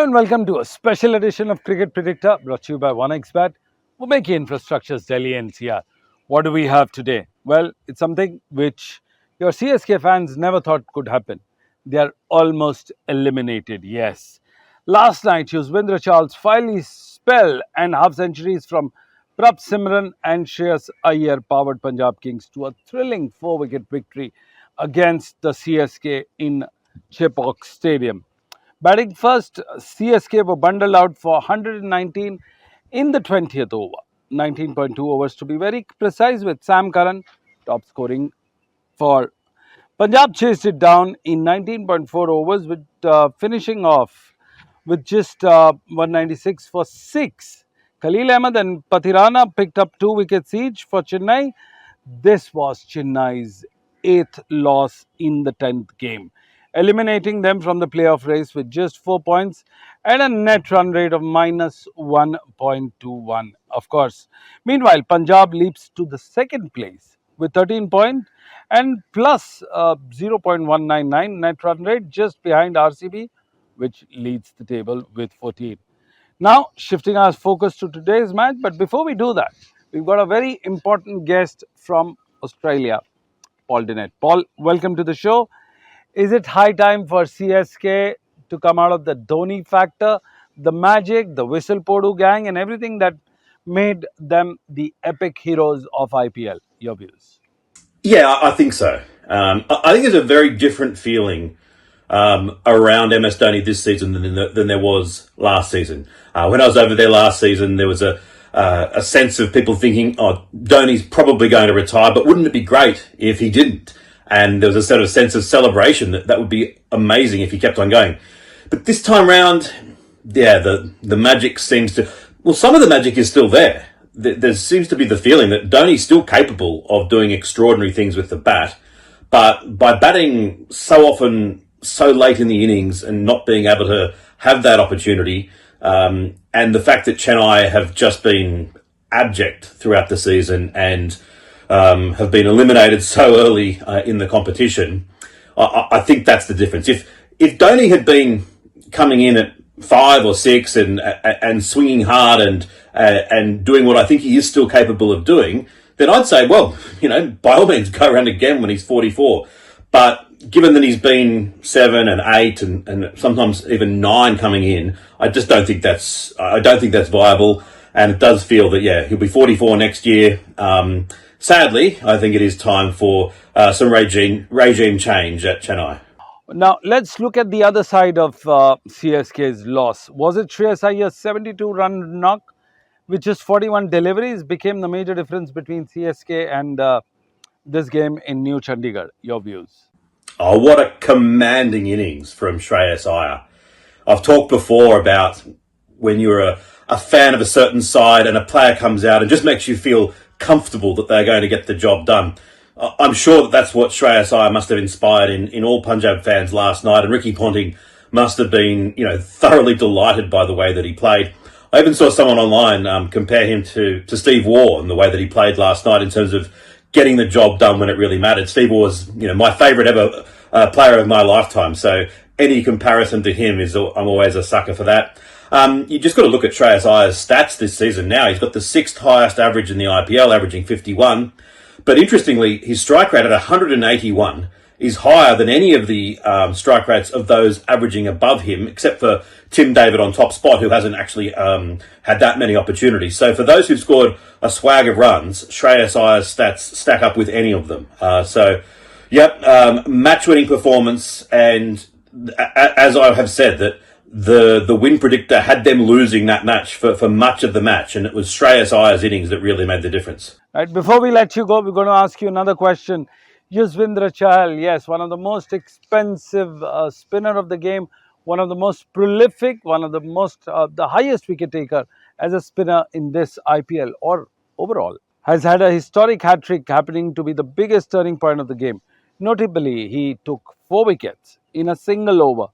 and welcome to a special edition of Cricket Predicta brought to you by 1xBet, Umeki Infrastructures, Delhi NCR. What do we have today? Well, it's something which your CSK fans never thought could happen. They are almost eliminated, yes. Last night, Yuzvendra Chahal's finally spell and half centuries from Prab Simran and Shreyas Iyer powered Punjab Kings to a thrilling 4-wicket victory against the CSK in Chepauk Stadium. Batting first, CSK were bundled out for 119 in the 20th over. 19.2 overs to be very precise, with Sam Curran top scoring for Punjab. Chased it down in 19.4 overs, with finishing off with just 196 for 6. Khalil Ahmed and Pathirana picked up 2 wickets each for Chennai. This was Chennai's 8th loss in the 10th game, eliminating them from the playoff race with just 4 points and a net run rate of minus 1.21. Of course, meanwhile, Punjab leaps to the second place with 13 points and plus 0.199 net run rate, just behind RCB, which leads the table with 14. Now, shifting our focus to today's match, but before we do that, we've got a very important guest from Australia, Paul Dinette. Paul, welcome to the show. Is it high time for CSK to come out of the Dhoni factor, the magic, the Whistle Podu gang, and everything that made them the epic heroes of IPL? Your views? Yeah, I think so. I think there's a very different feeling around MS Dhoni this season than there was last season. When I was over there last season, there was a sense of people thinking, oh, Dhoni's probably going to retire, but wouldn't it be great if he didn't? And there was a sort of sense of celebration that would be amazing if he kept on going. But this time round, yeah, the magic seems to... Well, some of the magic is still there. There seems to be the feeling that Dhoni's still capable of doing extraordinary things with the bat, but by batting so often, so late in the innings and not being able to have that opportunity, and the fact that Chennai have just been abject throughout the season and have been eliminated so early in the competition, I think that's the difference. If Dhoni had been coming in at 5 or 6 and swinging hard and doing what I think he is still capable of doing, then I'd say, well, by all means, go around again when he's 44. But given that he's been 7 and 8 and sometimes even 9 coming in, I don't think that's viable. And it does feel that, yeah, he'll be 44 next year. Sadly, I think it is time for some regime change at Chennai. Now, let's look at the other side of CSK's loss. Was it Shreyas Iyer's 72-run knock, with just 41 deliveries, became the major difference between CSK and this game in New Chandigarh? Your views? Oh, what a commanding innings from Shreyas Iyer. I've talked before about when you're a fan of a certain side and a player comes out and just makes you feel comfortable that they're going to get the job done. I'm sure that's what Shreyas Iyer must have inspired in all Punjab fans last night, and Ricky Ponting must have been, thoroughly delighted by the way that he played. I even saw someone online compare him to Steve Waugh and the way that he played last night in terms of getting the job done when it really mattered. Steve Waugh was, my favourite ever player of my lifetime, so any comparison to him I'm always a sucker for that. You just got to look at Shreyas Iyer's stats this season now. He's got the 6th highest average in the IPL, averaging 51. But interestingly, his strike rate at 181 is higher than any of the strike rates of those averaging above him, except for Tim David on top spot, who hasn't actually had that many opportunities. So for those who've scored a swag of runs, Shreyas Iyer's stats stack up with any of them. Match-winning performance, and as I have said, that the win predictor had them losing that match for much of the match, and it was Shreyas Iyer's innings that really made the difference. Right, before we let you go, we're going to ask you another question. Yuzvendra Chahal, yes, one of the most expensive spinner of the game, one of the most prolific, one of the highest wicket taker as a spinner in this IPL or overall, has had a historic hat-trick, happening to be the biggest turning point of the game. Notably, he took 4 wickets in a single over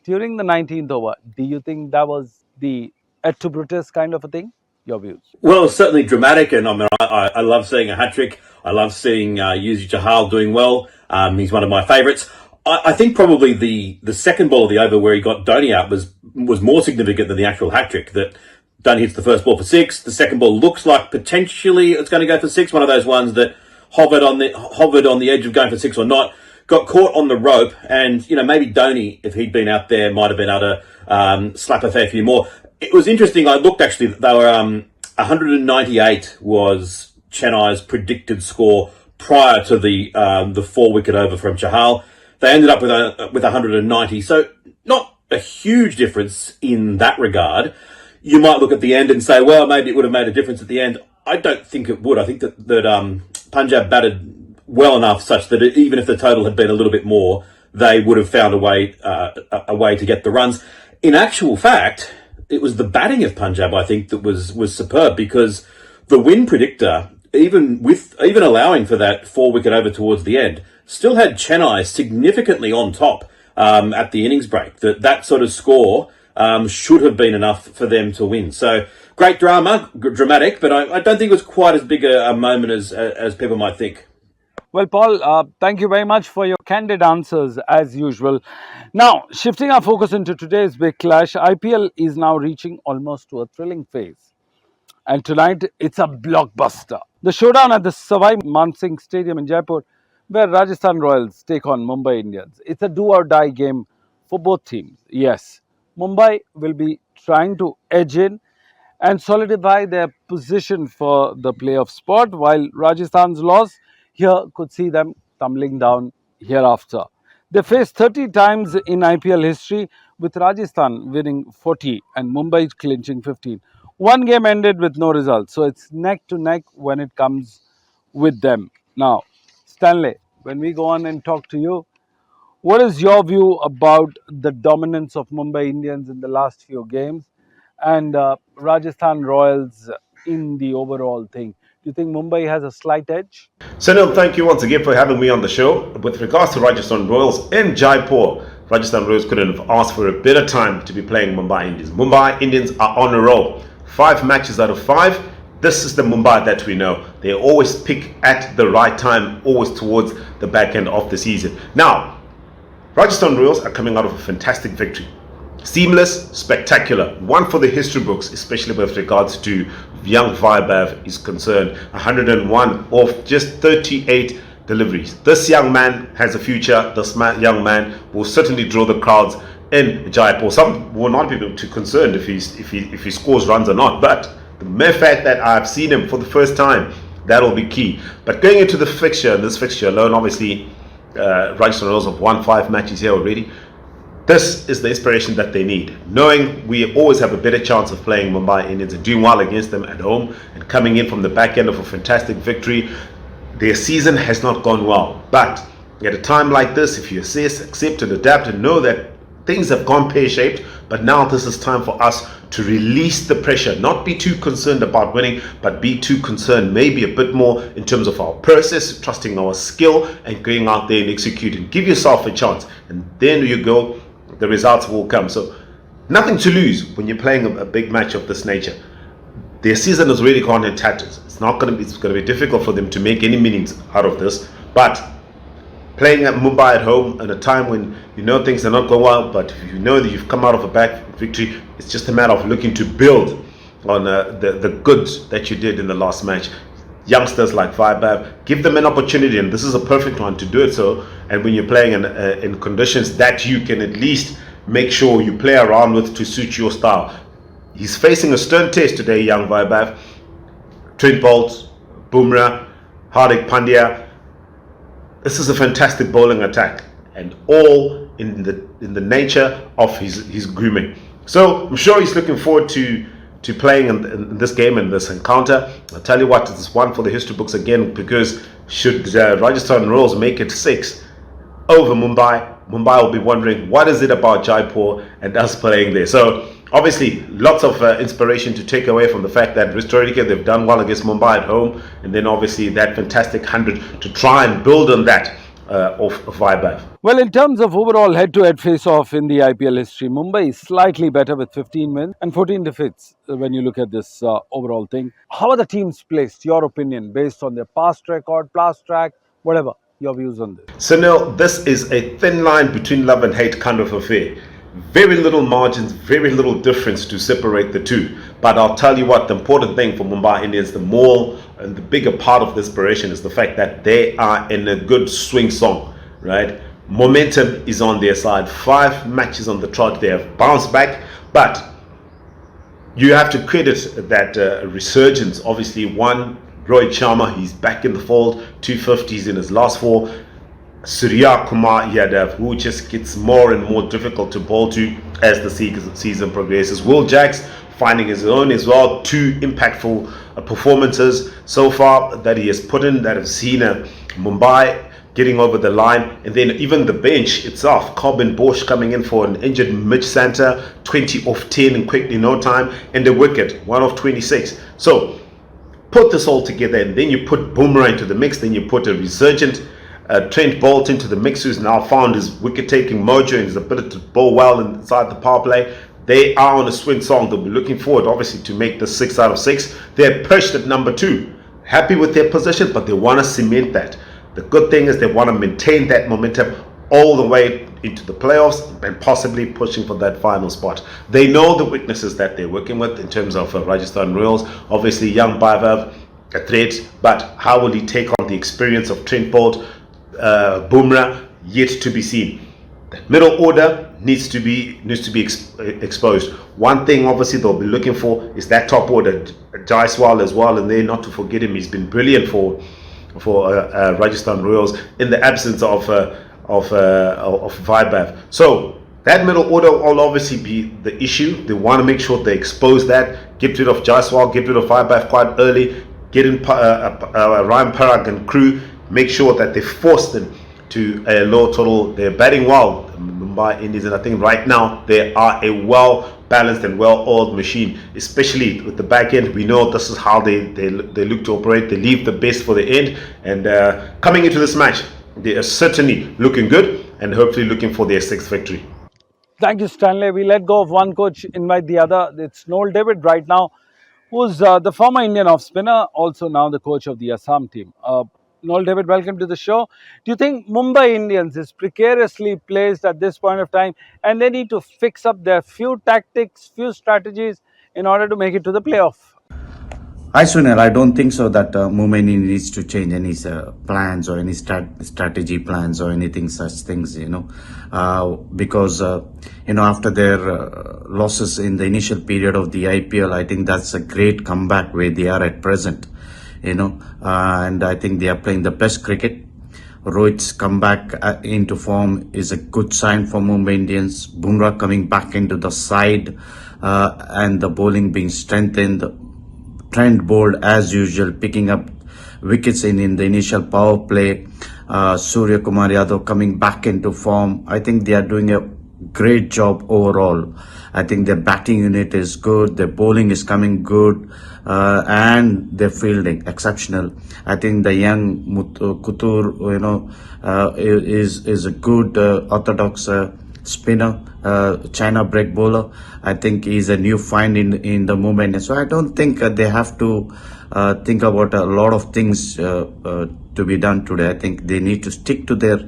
during the 19th over. Do you think that was the et tu Brutus kind of a thing? Your views? Well, it's certainly dramatic, and I love seeing a hat-trick. I love seeing Yuzi Chahal doing well. He's one of my favourites. I think probably the second ball of the over where he got Dhoni out was more significant than the actual hat trick. That Dhoni hits the first ball for six. The second ball looks like potentially it's going to go for six. One of those ones that hovered on the edge of going for six or not. Got caught on the rope, and maybe Dhoni, if he'd been out there, might have been able to slap a fair few more. It was interesting. I looked actually. They were 198 was Chennai's predicted score prior to the 4 wicket over from Chahal. They ended up with 190, so not a huge difference in that regard. You might look at the end and say, well, maybe it would have made a difference at the end. I don't think it would. I think that Punjab batted well enough such that even if the total had been a little bit more, they would have found a way to get the runs. In actual fact, it was the batting of Punjab, I think, that was superb, because the win predictor, even allowing for that 4 wicket over towards the end, still had Chennai significantly on top at the innings break. That sort of score should have been enough for them to win. So great dramatic, but I don't think it was quite as big a moment as people might think. Well, Paul, thank you very much for your candid answers as usual. Now, shifting our focus into today's big clash, IPL is now reaching almost to a thrilling phase. And tonight, it's a blockbuster. The showdown at the Savai Mansingh Stadium in Jaipur, where Rajasthan Royals take on Mumbai Indians. It's a do or die game for both teams. Yes, Mumbai will be trying to edge in and solidify their position for the playoff spot, while Rajasthan's loss here could see them tumbling down hereafter. They faced 30 times in IPL history, with Rajasthan winning 40 and Mumbai clinching 15. One game ended with no result, so it's neck to neck when it comes with them. Now, Stanley, when we go on and talk to you, what is your view about the dominance of Mumbai Indians in the last few games and Rajasthan Royals in the overall thing? Do you think Mumbai has a slight edge? Sunil, thank you once again for having me on the show. With regards to Rajasthan Royals in Jaipur, Rajasthan Royals couldn't have asked for a better time to be playing Mumbai Indians. Mumbai Indians are on a roll. 5 matches out of 5. This is the Mumbai that we know. They always pick at the right time, always towards the back end of the season. Now, Rajasthan Royals are coming out of a fantastic victory. Seamless, spectacular. One for the history books, especially with regards to young Vaibhav is concerned. 101 of just 38 deliveries. This young man has a future. This young man will certainly draw the crowds in Jaipur. Some will not be too concerned if he scores runs or not. But the mere fact that I've seen him for the first time, that'll be key. But going into the fixture, this fixture alone, obviously, Rajasthan Royals have won 5 matches here already. This is the inspiration that they need, knowing we always have a better chance of playing Mumbai Indians and doing well against them at home, and coming in from the back end of a fantastic victory. Their season has not gone well, but at a time like this, if you assess, accept and adapt and know that things have gone pear-shaped, but now this is time for us to release the pressure, not be too concerned about winning, but be too concerned maybe a bit more in terms of our process, trusting our skill and going out there and executing. Give yourself a chance, and then you go, the results will come. So nothing to lose when you're playing a big match of this nature. Their season has really gone in tatters. It's going to be difficult for them to make any meanings out of this, but playing at Mumbai at home at a time when you know things are not going well, but you know that you've come out of a back victory, it's just a matter of looking to build on the goods that you did in the last match. Youngsters like Vaibhav, give them an opportunity, and this is a perfect one to do it so. And when you're playing in conditions that you can at least make sure you play around with to suit your style. He's facing a stern test today, young Vaibhav. Trent Bolt, Bumrah, Hardik Pandya. This is a fantastic bowling attack, and all in the nature of his grooming. So I'm sure he's looking forward to playing in this game and this encounter. I'll tell you what, it's one for the history books again, because should Rajasthan Royals make it 6 over Mumbai, Mumbai will be wondering what is it about Jaipur and us playing there. So obviously lots of inspiration to take away from the fact that historically they've done well against Mumbai at home, and then obviously that fantastic 100 to try and build on that of Vaibhav. Well, in terms of overall head-to-head face-off in the IPL history, Mumbai is slightly better with 15 wins and 14 defeats when you look at this overall thing. How are the teams placed, your opinion, based on their past record, past track, whatever? Your views on this? So now this is a thin line between love and hate kind of affair. Very little margins, very little difference to separate the two. But I'll tell you what, the important thing for Mumbai Indians, the more and the bigger part of this operation is the fact that they are in a good swing song, right? Momentum is on their side. 5 matches on the trot, they have bounced back, but you have to credit that resurgence. Obviously, one, Rohit Sharma, he's back in the fold, 250s in his last 4. Surya Kumar Yadav, who just gets more and more difficult to bowl to as the season progresses. Will Jacks finding his own as well. 2 impactful performances so far that he has put in, that have seen Mumbai getting over the line. And then even the bench itself, Corbin Bosch coming in for an injured Mitch Santa, 20 off 10 in quickly no time, and the wicket, 1 off 26. So put this all together, and then you put Bumrah into the mix, then you put a resurgent Trent Bolt into the mix, who's now found his wicket-taking mojo and his ability to bowl well inside the power play. They are on a swing song. They'll be looking forward, obviously, to make the 6 out of 6. They're perched at number 2. Happy with their position, but they want to cement that. The good thing is they want to maintain that momentum all the way into the playoffs and possibly pushing for that final spot. They know the weaknesses that they're working with in terms of Rajasthan Royals. Obviously, young Baivav, a threat, but how will he take on the experience of Trent Bolt, Bumrah, yet to be seen. The middle order needs to be exposed. One thing obviously they'll be looking for is that top order, Jaiswal as well, and there not to forget him. He's been brilliant for Rajasthan Royals in the absence of Vaibhav. So that middle order will obviously be the issue. They want to make sure they expose that, get rid of Jaiswal, get rid of Vaibhav quite early, get in Ryan Parag and crew, make sure that they force them to a low total. They're batting well, Mumbai Indians, and I think right now they are a well-balanced and well-oiled machine, especially with the back end. We know this is how they look to operate. They leave the best for the end, and coming into this match, they are certainly looking good and hopefully looking for their 6th victory. Thank you, Stanley. We let go of one coach, invite the other. It's Noel David right now, who's the former Indian off-spinner, also now the coach of the Assam team. Noel David, welcome to the show. Do you think Mumbai Indians is precariously placed at this point of time and they need to fix up their few tactics, few strategies in order to make it to the playoff? Hi Sunil, I don't think so that Mumbai needs to change any plans or any strategy plans or anything such things, because, after their losses in the initial period of the IPL, I think that's a great comeback where they are at present. And I think they are playing the best cricket. Rohit's comeback into form is a good sign for Mumbai Indians. Bumrah coming back into the side and the bowling being strengthened. Trent Bolt as usual picking up wickets in the initial power play. Surya Kumar Yadav coming back into form. I think they are doing a great job overall. I think their batting unit is good, their bowling is coming good, and their fielding exceptional. I think the young Kutur, is a good orthodox spinner, China break bowler. I think he's a new find in the movement. So I don't think they have to think about a lot of things to be done today. I think they need to stick to their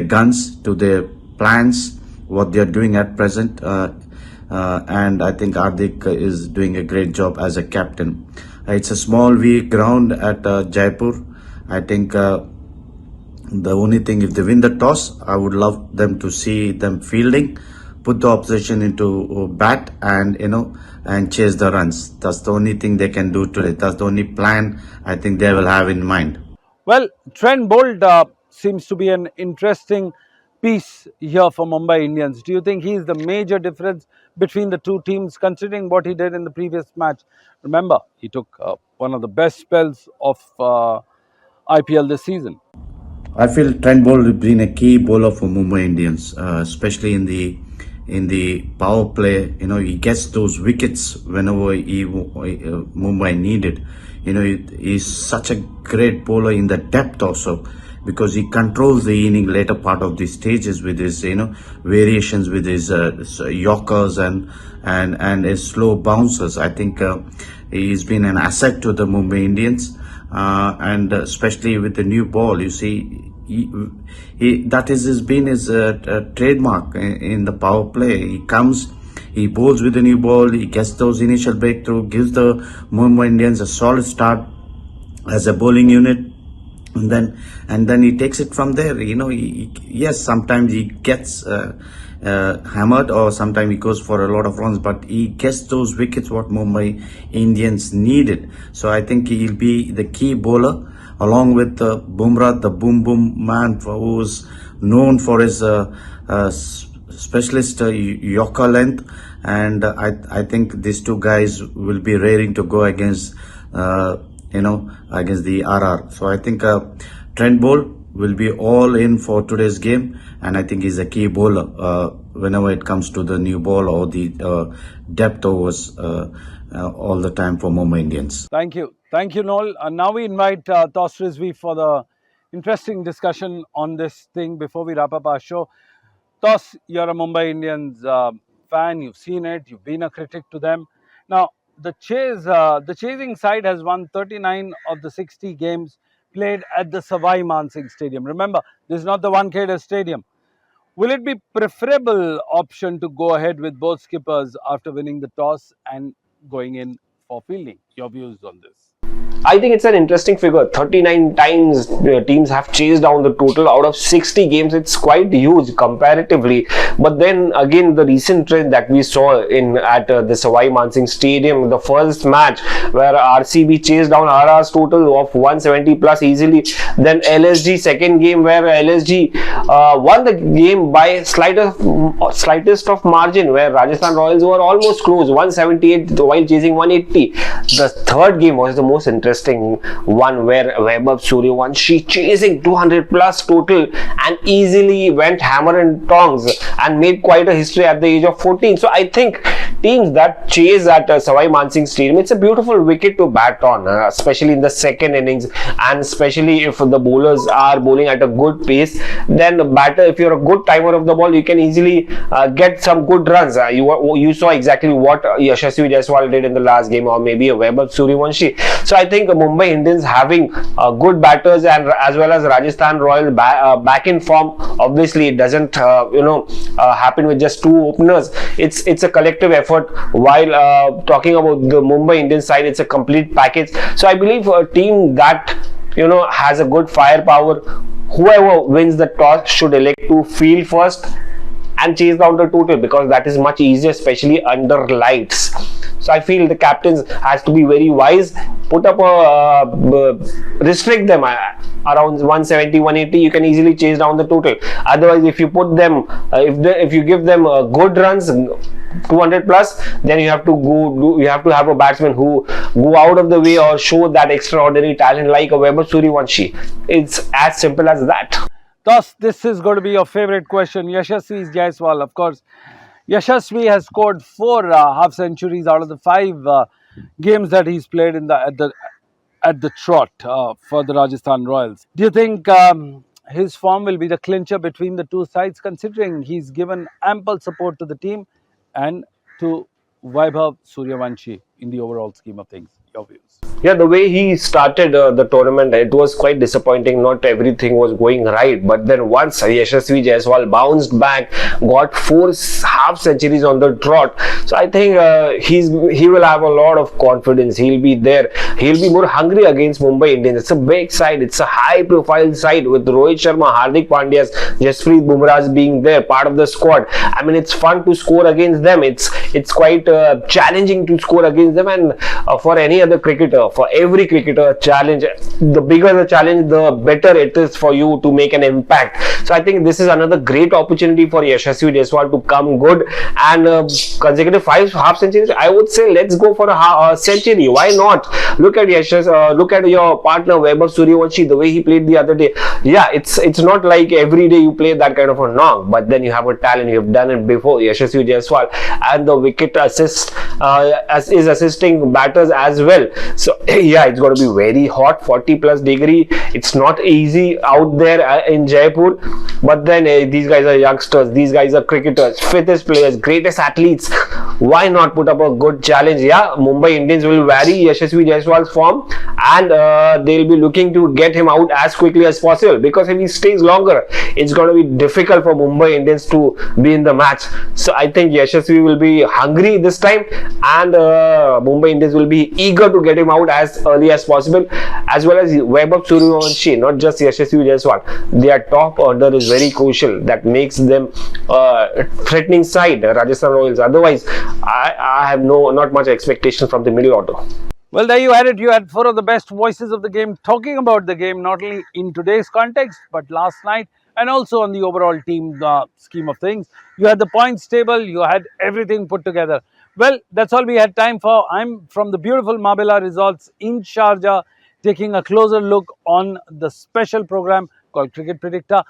guns, to their plans, what they are doing at present. And I think Hardik is doing a great job as a captain. It's a small weak ground at Jaipur. I think the only thing, if they win the toss, I would love them to see them fielding, put the opposition into bat, and and chase the runs. That's the only thing they can do today. That's the only plan I think they will have in mind. Well, Trent Bolt seems to be an interesting piece here for Mumbai Indians. Do you think he is the major difference between the two teams, considering what he did in the previous match? Remember, he took one of the best spells of IPL this season. I feel Trent Bolt will been a key bowler for Mumbai Indians, especially in the power play. He gets those wickets whenever Mumbai needed. He's such a great bowler in the depth also, because he controls the inning later part of the stages with his variations, with his yorkers and his slow bouncers. I think he's been an asset to the Mumbai Indians, and especially with the new ball, you see that is has been his trademark in the power play. He comes, he bowls with a new ball, he gets those initial breakthrough, gives the Mumbai Indians a solid start as a bowling unit, and then he takes it from there. Yes, sometimes he gets hammered, or sometimes he goes for a lot of runs, but he gets those wickets what Mumbai Indians needed. So I think he'll be the key bowler along with Bumrah, the boom boom man, who's known for his specialist yorker length. And I think these two guys will be raring to go against against the RR. So I think Trent Bolt will be all in for today's game, and I think he's a key bowler whenever it comes to the new ball or the depth overs all the time for Mumbai Indians. Thank you, Noel. And now we invite Toss Rizvi for the interesting discussion on this thing before we wrap up our show. Toss, you're a Mumbai Indians fan. You've seen it. You've been a critic to them. Now, the chasing side has won 39 of the 60 games played at the Savai Mansingh Stadium. Remember, this is not the Wankhede Stadium. Will it be preferable option to go ahead with both skippers after winning the toss and going in for fielding? Your views on this? I think it's an interesting figure. 39 times teams have chased down the total out of 60 games. It's quite huge comparatively. But then again, the recent trend that we saw at the Savai Mansingh Stadium, the first match where RCB chased down RR's total of 170 plus easily. Then LSG, second game where LSG won the game by slightest of margin, where Rajasthan Royals were almost close, 178 while chasing 180. The third game was the most interesting one, where Vaibhav Suryavanshi chasing 200 plus total and easily went hammer and tongs and made quite a history at the age of 14. So I think teams that chase at Savai Mansingh Stadium, it's a beautiful wicket to bat on, especially in the second innings, and especially if the bowlers are bowling at a good pace. Then the batter, if you're a good timer of the ball, you can easily get some good runs. You saw exactly what Yashasvi Jaiswal did in the last game, or maybe a Vaibhav Suryavanshi. So I think Mumbai Indians having good batters, and as well as Rajasthan Royals back in form. Obviously, it doesn't happen with just two openers. It's a collective effort. While talking about the Mumbai Indians side, it's a complete package. So I believe a team that has a good firepower, whoever wins the toss should elect to field first and chase down the total, because that is much easier, especially under lights. So I feel the captains has to be very wise, put up restrict them around 170, 180. You can easily chase down the total. Otherwise, if you put them, if you give them good runs, 200 plus, then you have to have a batsman who go out of the way or show that extraordinary talent like a Vaibhav Suryavanshi. It's as simple as that. Thus, this is going to be your favorite question. Yashasvi Jaiswal, of course. Yashasvi has scored 4 half centuries out of the 5 games that he's played in at the trot for the Rajasthan Royals. Do you think his form will be the clincher between the two sides, considering he's given ample support to the team and to Vaibhav Suryavanshi in the overall scheme of things? Your views? Yeah, the way he started the tournament, it was quite disappointing. Not everything was going right, but then once Yashasvi Jaiswal bounced back, got 4 half centuries on the trot. So I think he will have a lot of confidence. He'll be there. He'll be more hungry against Mumbai Indians. It's a big side. It's a high-profile side with Rohit Sharma, Hardik Pandya's, Jasprit Bumrah's being there, part of the squad. I mean, it's fun to score against them. It's quite challenging to score against them, and for any other cricketer, for every cricketer, challenge, the bigger the challenge, the better it is for you to make an impact. So I think this is another great opportunity for Yashasvi Jaiswal to come good, and consecutive 5 half centuries. I would say let's go for a century. Why not? Look at look at your partner Vaibhav Suryavanshi, the way he played the other day. Yeah, it's not like every day you play that kind of a knock, but then you have a talent. You have done it before, Yashasvi Jaiswal, and the wicket assist is assisting batters as well. So yeah, it's going to be very hot, 40 plus degree. It's not easy out there in Jaipur, but then these guys are youngsters, these guys are cricketers, fittest players, greatest athletes. why not put up a good challenge? Yeah, Mumbai Indians will vary Yashasvi Jaiswal's form, and they'll be looking to get him out as quickly as possible, because if he stays longer, it's going to be difficult for Mumbai Indians to be in the match. So I think Yashasvi will be hungry this time, and Mumbai Indians will be eager to get him out as early as possible, as well as Vaibhav Suryavanshi, not just Yashasvi Jaiswal. Their top order is very crucial. That makes them threatening side, Rajasthan Royals. Otherwise, I have not much expectation from the middle order. Well, there you had it. You had four of the best voices of the game talking about the game, not only in today's context, but last night, and also on the overall team scheme of things. You had the points table, you had everything put together. Well, that's all we had time for. I'm from the beautiful Marbella Resorts in Sharjah, taking a closer look on the special program called Cricket Predicta.